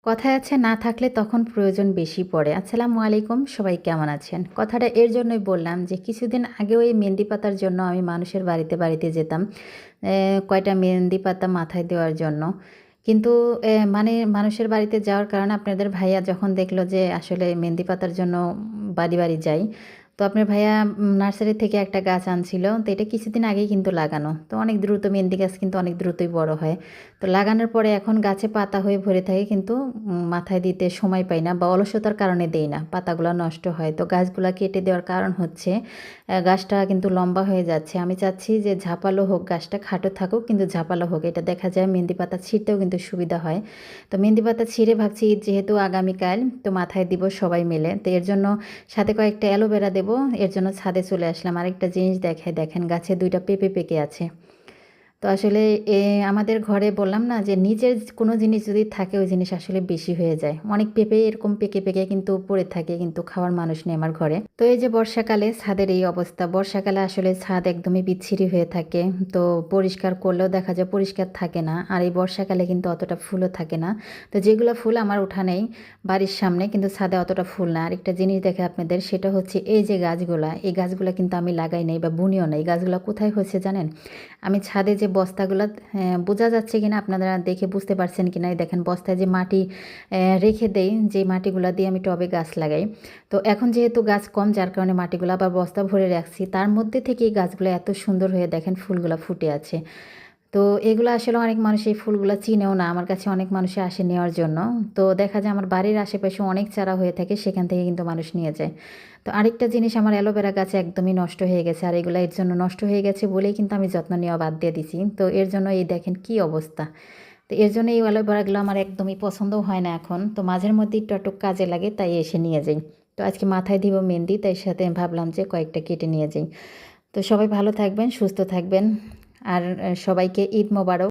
কথায় আছে না থাকলে তখন প্রয়োজন বেশি পড়ে। আসসালামু আলাইকুম, সবাই কেমন আছেন? কথাটা এর জন্যই বললাম যে কিছুদিন আগেও এই মেহেন্দি পাতার জন্য আমি মানুষের বাড়িতে যেতাম। কয়টা মেহেন্দি পাতা মাথায় দেওয়ার জন্য। কিন্তু মানে মানুষের বাড়িতে যাওয়ার কারণে আপনাদের ভাইয়া যখন দেখলো যে আসলে মেহেন্দি পাতার জন্য বাড়ি যাই। তো আপনার ভাইয়া নার্সারি থেকে একটা গাছ আনছিল। তো এটা কিছুদিন আগেই কিন্তু লাগানো। তো অনেক দ্রুত মেহেন্দি গাছ কিন্তু অনেক দ্রুতই বড় হয়। তো লাগানোর পরে এখন গাছে পাতা হয়ে ভরে থাকে কিন্তু মাথায় দিতে সময় পাই না বা অলসতার কারণে দেই না। পাতাগুলা নষ্ট হয়। তো গাছগুলা কেটে দেওয়ার কারণ হচ্ছে গাছটা কিন্তু লম্বা হয়ে যাচ্ছে। আমি চাচ্ছি যে ঝাঁপালো হোক, গাছটা খাটো থাকুক কিন্তু ঝাঁপালো হোক। এটা দেখা যায় মেহেন্দি পাতা ছিঁড়তেও কিন্তু সুবিধা হয়। তো মেহেন্দি পাতা ছিঁড়ে ভাবছি যেহেতু আগামীকাল তো মাথায় দিব সবাই মিলে। তো এর জন্য সাথে কয়েকটা অ্যালোভেরা দেবো। এর জন্য ছাদে চলে আসলাম। আরেকটা জিনিস দেখাই, দেখেন গাছে ২ টা পেঁপে পেকে আছে। তো আসলে আমাদের ঘরে বললাম না যে নিজের কোনো জিনিস যদি থাকে ওই জিনিস আসলে বেশি হয়ে যায়। অনেক পেঁপে এরকম পেকে কিন্তু পড়ে থাকে কিন্তু খাওয়ার মানুষ নেই আমার ঘরে। তো এই যে বর্ষাকালে ছাদের এই অবস্থা। বর্ষাকালে আসলে ছাদ একদমই বিচ্ছিরি হয়ে থাকে। তো পরিষ্কার করলেও দেখা যায় পরিষ্কার থাকে না। আর এই বর্ষাকালে কিন্তু অতটা ফুলও থাকে না। তো যেগুলো ফুল আমার উঠানেই বাড়ির সামনে কিন্তু ছাদে অতটা ফুল না। আরেকটা জিনিস দেখাই আপনাদের, সেটা হচ্ছে এই যে গাছগুলা, এই গাছগুলা কিন্তু আমি লাগাই নাই বা বুনিও নাই। গাছগুলা কোথায় হয়েছে জানেন? আমি ছাদে যে বস্তাগুলা, বোঝা যাচ্ছে কিনা আপনারা দেখে বুঝতে পারছেন কিনা, এই দেখেন বস্তায় যে মাটি রেখে দেই, যে মাটিগুলা দিয়ে আমি টবে গাছ লাগাই। তো এখন যেহেতু গাছ কম যার কারণে মাটিগুলো আবার বস্তা ভরে রাখছি, তার মধ্যে থেকে এই গাছগুলো এত সুন্দর হয়ে দেখেন ফুলগুলা ফুটে আছে। তো এগুলো আসলে অনেক মানুষ এই ফুলগুলা চিনেও না। আমার কাছে অনেক মানুষে আসে নেওয়ার জন্য। তো দেখা যায় আমার বাড়ির আশেপাশে অনেক চারা হয়ে থাকে, সেখান থেকে কিন্তু মানুষ নিয়ে যায়। তো আরেকটা জিনিস, আমার অ্যালোভেরা গাছ একদমই নষ্ট হয়ে গেছে। আর এগুলা এর জন্য নষ্ট হয়ে গেছে বলেই কিন্তু আমি যত্ন নেওয়া বাদ দিয়ে দিছি। তো এর জন্য এই দেখেন কি অবস্থা। তো এর জন্য এই অ্যালোভেরাগুলো আমার একদমই পছন্দও হয় না এখন। তো মাঝের মধ্যে একটু কাজে লাগে তাই এসে নিয়ে যাই। তো আজকে মাথায় দিব মেহেন্দি, তাই সাথে ভাবলাম যে কয়েকটা কেটে নিয়ে যাই। তো সবাই ভালো থাকবেন, সুস্থ থাকবেন। আর সবাইকে ঈদ মোবারক।